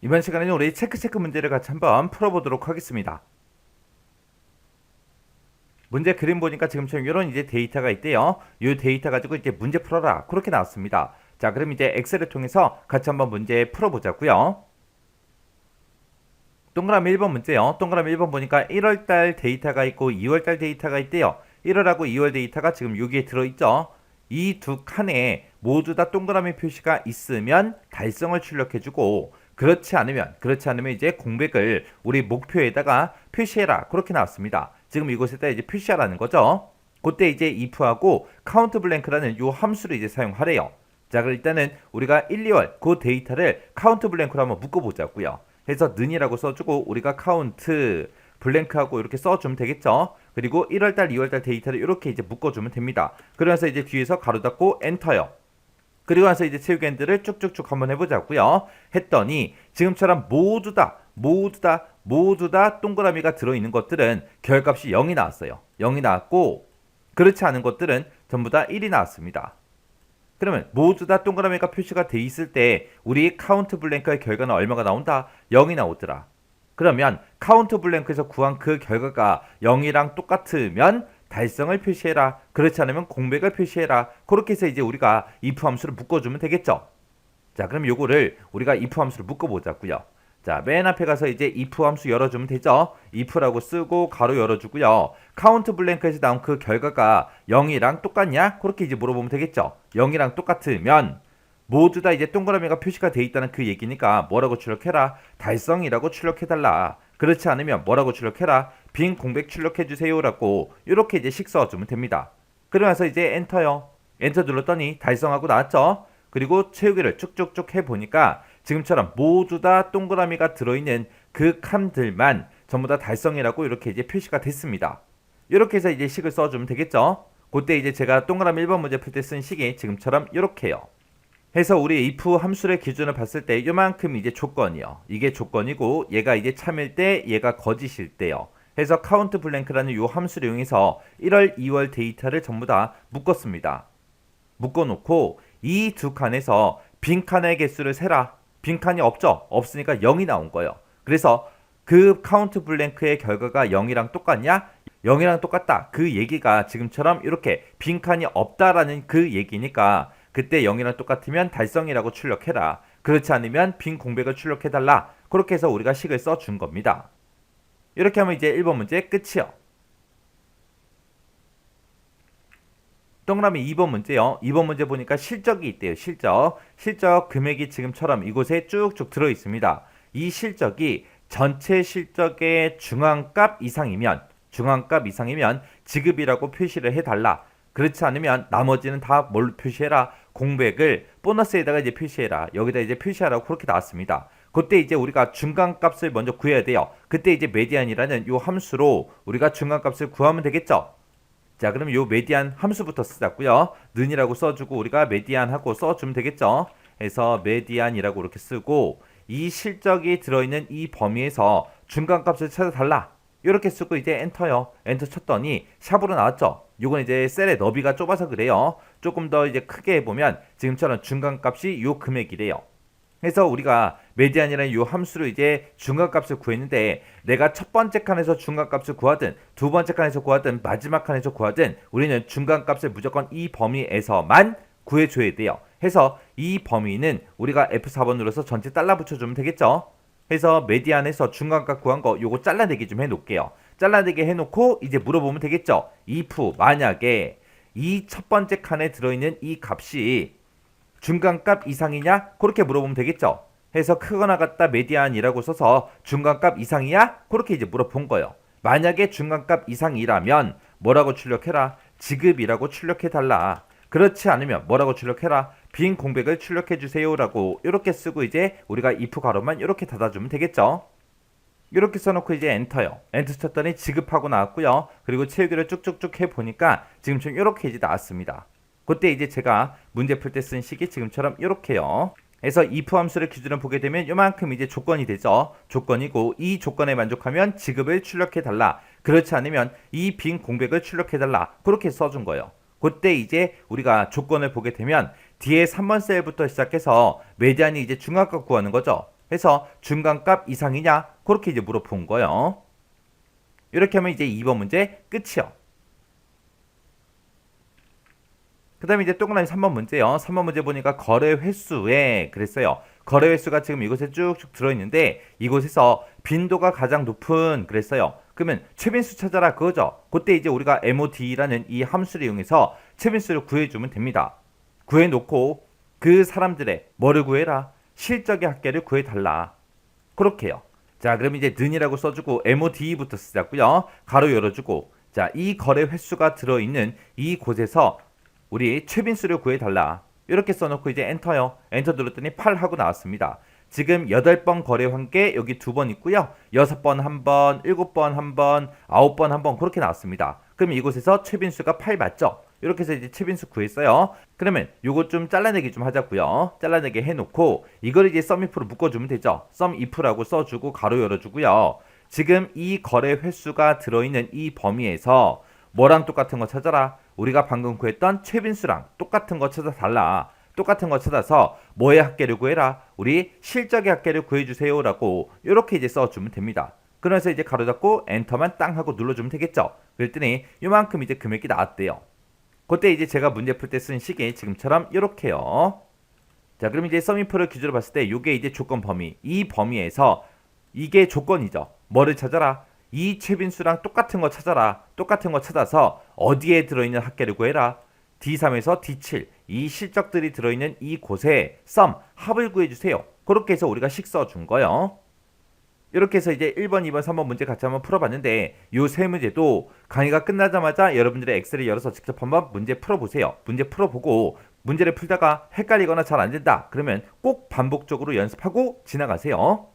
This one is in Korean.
이번 시간에는 우리 체크 문제를 같이 한번 풀어보도록 하겠습니다. 문제 그림 보니까 지금처럼 이런 이제 데이터가 있대요. 이 데이터 가지고 이제 문제 풀어라. 그렇게 나왔습니다. 자, 그럼 이제 엑셀을 통해서 같이 한번 문제 풀어보자고요. 동그라미 1번 문제요. 동그라미 1번 보니까 1월달 데이터가 있고 2월달 데이터가 있대요. 1월하고 2월 데이터가 지금 여기에 들어있죠. 이 두 칸에 모두 다 동그라미 표시가 있으면 달성을 출력해주고 그렇지 않으면 이제 공백을 우리 목표에다가 표시해라. 그렇게 나왔습니다. 지금 이곳에다 이제 표시하라는 거죠. 그때 이제 if하고 count blank라는 요 함수를 이제 사용하래요. 자, 그럼 일단은 우리가 1, 2월 그 데이터를 count blank로 한번 묶어보자고요. 해서 는이라고 써주고 우리가 count 블랭크하고 이렇게 써주면 되겠죠. 그리고 1월달, 2월달 데이터를 이렇게 이제 묶어주면 됩니다. 그러면서 이제 뒤에서 가로 닫고 엔터요. 그리고 나서 이제 채우기 핸들을 쭉쭉쭉 한번 해보자고요. 했더니 지금처럼 모두 다 동그라미가 들어있는 것들은 결값이 0이 나왔어요. 0이 나왔고 그렇지 않은 것들은 전부 다 1이 나왔습니다. 그러면 모두 다 동그라미가 표시가 돼 있을 때 우리 카운트 블랭크의 결과는 얼마가 나온다? 0이 나오더라. 그러면 카운트 블랭크에서 구한 그 결과가 0이랑 똑같으면 달성을 표시해라. 그렇지 않으면 공백을 표시해라. 그렇게 해서 이제 우리가 if 함수를 묶어주면 되겠죠. 자, 그럼 요거를 우리가 if 함수를 묶어보자고요. 자, 맨 앞에 가서 이제 if 함수 열어주면 되죠. if라고 쓰고 가로 열어주고요. 카운트 블랭크에서 나온 그 결과가 0이랑 똑같냐? 그렇게 이제 물어보면 되겠죠. 0이랑 똑같으면 모두 다 이제 동그라미가 표시가 돼 있다는 그 얘기니까 뭐라고 출력해라? 달성이라고 출력해달라. 그렇지 않으면 뭐라고 출력해라? 빈 공백 출력해주세요라고 이렇게 이제 식 써주면 됩니다. 그러면서 이제 엔터요. 엔터 눌렀더니 달성하고 나왔죠. 그리고 채우기를 쭉쭉쭉 해보니까 지금처럼 모두 다 동그라미가 들어있는 그 칸들만 전부 다 달성이라고 이렇게 이제 표시가 됐습니다. 이렇게 해서 이제 식을 써주면 되겠죠. 그때 이제 제가 동그라미 1번 문제 풀 때 쓴 식이 지금처럼 이렇게요. 해서 우리 if 함수의 기준을 봤을 때 이만큼 이제 조건이요. 이게 조건이고 얘가 이제 참일 때 얘가 거짓일 때요. 해서 count blank라는 요 함수를 이용해서 1월, 2월 데이터를 전부 다 묶었습니다. 묶어놓고 이 두 칸에서 빈 칸의 개수를 세라. 빈 칸이 없죠? 없으니까 0이 나온 거예요. 그래서 그 count blank의 결과가 0이랑 똑같냐? 0이랑 똑같다. 그 얘기가 지금처럼 이렇게 빈 칸이 없다라는 그 얘기니까 그때 0이랑 똑같으면 달성이라고 출력해라. 그렇지 않으면 빈 공백을 출력해달라. 그렇게 해서 우리가 식을 써준 겁니다. 이렇게 하면 이제 1번 문제 끝이요. 동그라미 2번 문제요. 2번 문제 보니까 실적이 있대요. 실적 금액이 지금처럼 이곳에 쭉쭉 들어 있습니다. 이 실적이 전체 실적의 중앙값 이상이면 지급이라고 표시를 해달라. 그렇지 않으면 나머지는 다 뭘 표시해라? 공백을 보너스에다가 이제 표시해라. 여기다 이제 표시하라고 그렇게 나왔습니다. 그때 이제 우리가 중간값을 먼저 구해야 돼요. 그때 이제 메디안이라는 요 함수로 우리가 중간값을 구하면 되겠죠. 자, 그럼 요 메디안 함수부터 쓰자고요. 는이라고 써주고 우리가 메디안하고 써주면 되겠죠. 해서 메디안이라고 이렇게 쓰고 이 실적이 들어있는 이 범위에서 중간값을 찾아달라. 이렇게 쓰고 이제 엔터요. 엔터 쳤더니 샵으로 나왔죠. 요건 이제 셀의 너비가 좁아서 그래요. 조금 더 이제 크게 해보면 지금처럼 중간값이 요 금액이래요. 그래서 우리가 메디안이라는 요 함수로 이제 중간값을 구했는데 내가 첫 번째 칸에서 중간값을 구하든 두 번째 칸에서 구하든 마지막 칸에서 구하든 우리는 중간값을 무조건 이 범위에서만 구해줘야 돼요. 해서 이 범위는 우리가 F4번 눌러서 전체 잘라 붙여주면 되겠죠. 해서 메디안에서 중간값 구한 거 요거 잘라내기 좀 해놓을게요. 잘라내기 해놓고 이제 물어보면 되겠죠. if 만약에 이 첫 번째 칸에 들어있는 이 값이 중간값 이상이냐? 그렇게 물어보면 되겠죠. 해서 크거나 같다 메디안이라고 써서 중간값 이상이야? 그렇게 이제 물어본 거예요. 만약에 중간값 이상이라면 뭐라고 출력해라? 지급이라고 출력해달라. 그렇지 않으면 뭐라고 출력해라? 빈 공백을 출력해주세요 라고 이렇게 쓰고 이제 우리가 if 가로만 이렇게 닫아주면 되겠죠. 이렇게 써놓고 이제 엔터요. 엔터 쳤더니 지급하고 나왔고요. 그리고 채우기를 쭉쭉쭉 해보니까 지금처럼 이렇게 이제 나왔습니다. 그때 이제 제가 문제 풀 때 쓴 식이 지금처럼 이렇게요. 그래서 if 함수를 기준으로 보게 되면 이만큼 이제 조건이 되죠. 조건이고 이 조건에 만족하면 지급을 출력해달라. 그렇지 않으면 이 빈 공백을 출력해달라. 그렇게 써준 거예요. 그때 이제 우리가 조건을 보게 되면 뒤에 3번 셀부터 시작해서 메디안이 이제 중간값 구하는 거죠. 해서 중간값 이상이냐? 그렇게 이제 물어본 거예요. 이렇게 하면 이제 2번 문제 끝이요. 그 다음에 이제 동그라미 3번 문제요. 3번 문제 보니까 거래 횟수에 그랬어요. 거래 횟수가 지금 이곳에 쭉쭉 들어있는데 이곳에서 빈도가 가장 높은 그랬어요. 그러면 최빈수 찾아라 그거죠. 그때 이제 우리가 MOD라는 이 함수를 이용해서 최빈수를 구해주면 됩니다. 구해놓고 그 사람들의 뭐를 구해라? 실적의 합계를 구해달라. 그렇게요. 자, 그럼 이제 는이라고 써주고 MOD부터 쓰자고요. 가로 열어주고 자, 이 거래 횟수가 들어있는 이 곳에서 우리 최빈수를 구해달라. 이렇게 써놓고 이제 엔터요. 엔터 눌렀더니 8 하고 나왔습니다. 지금 8번 거래 환계 여기 2번 있고요. 6번 1번, 7번 1번, 9번 1번 그렇게 나왔습니다. 그럼 이곳에서 최빈수가 8 맞죠? 이렇게 해서 이제 최빈수 구했어요. 그러면 요거 좀 잘라내기 좀 하자고요. 잘라내기 해놓고 이걸 이제 썸if로 묶어주면 되죠. 썸if라고 써주고 가로 열어주고요. 지금 이 거래 횟수가 들어있는 이 범위에서 뭐랑 똑같은 거 찾아라. 우리가 방금 구했던 최빈수랑 똑같은 거 찾아달라. 똑같은 거 찾아서 뭐의 합계를 구해라. 우리 실적의 합계를 구해주세요 라고 이렇게 이제 써주면 됩니다. 그래서 이제 가로 잡고 엔터만 땅 하고 눌러주면 되겠죠. 그랬더니 요만큼 이제 금액이 나왔대요. 그때 이제 제가 문제 풀 때 쓴 식이 지금처럼 이렇게요. 자, 그럼 이제 썸인프를 기준으로 봤을 때 이게 이제 조건 범위. 이 범위에서 이게 조건이죠. 뭐를 찾아라? 이 최빈수랑 똑같은 거 찾아라. 똑같은 거 찾아서 어디에 들어있는 합계를 구해라. D3에서 D7 이 실적들이 들어있는 이 곳에 썸 합을 구해주세요. 그렇게 해서 우리가 식 써준 거예요. 이렇게 해서 이제 1번, 2번, 3번 문제 같이 한번 풀어봤는데 요 세 문제도 강의가 끝나자마자 여러분들의 엑셀을 열어서 직접 한번 문제 풀어보세요. 문제 풀어보고 문제를 풀다가 헷갈리거나 잘 안된다. 그러면 꼭 반복적으로 연습하고 지나가세요.